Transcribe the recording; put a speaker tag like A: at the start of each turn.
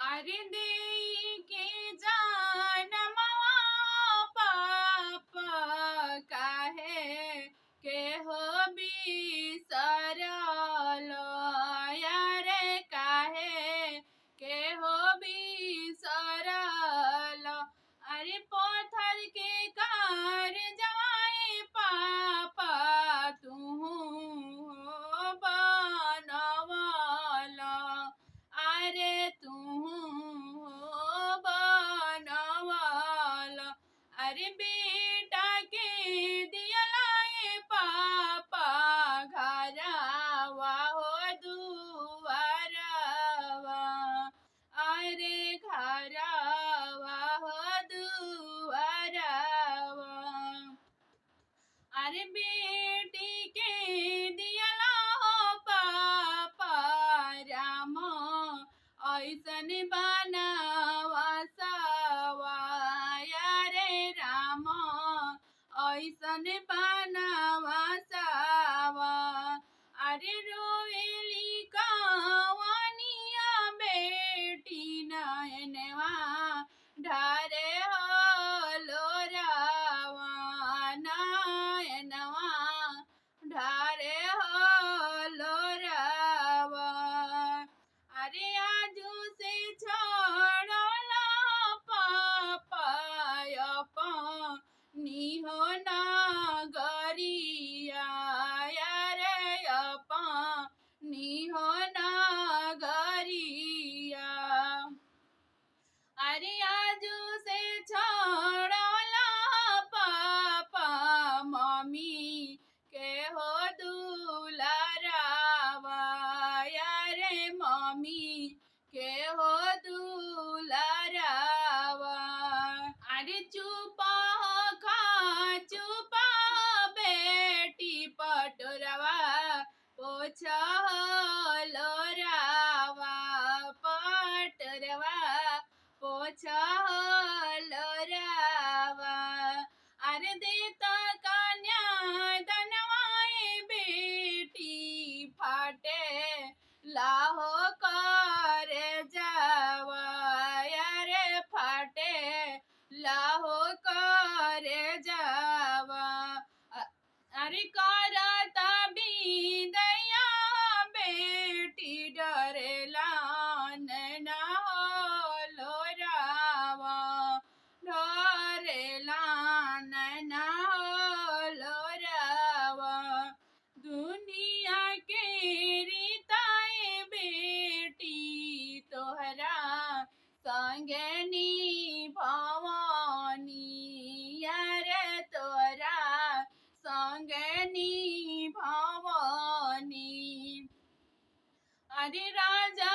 A: अरे देई के जानमवा पापा काहे के हो बिसरल यारे काहे के हो बिसरल। अरे पत्थर के कार जवाए पापा तू बनवल। अरे तू बनवल। अरे बेटा के दियलाए पापा घरवा हो दुआरवा। अरे घरवा हो दुआरवा। अरे बेटी के दियला हो पापा राम ऐसन बनवासवा। रे राम ऐसन बनवासवा। अरे रोवेली कवनिया बेटी नयनवा ढारे हो लोरावा। नयनवा ढारे हो लोरावा। अरे आजू से छोड़ला पापा अपनी हो नगरिया। रे अपनी हो नगरिया। अरे आजू से छोड़ला पापा मम्मी के हो दुलारावा। रे मम्मी के हो दुलारावा। अरे चुपा खा चुपा बेटी पटोरवा पोछ लोरावा। पटोरवा पोछ लोरावा। अरे देता कन्या धनवाए बेटी फाटे लाहो कर जावा। रे फाटे लाहो कर जावा। अरे करता बिदैया बेटी डरेला नैना हो लोरावा। डरेला नैना हो लोरावा। दुनिया के रीताए बेटी तोहरा संगे निभावनी। रे तोरा संगे निभावनी। अरे राजा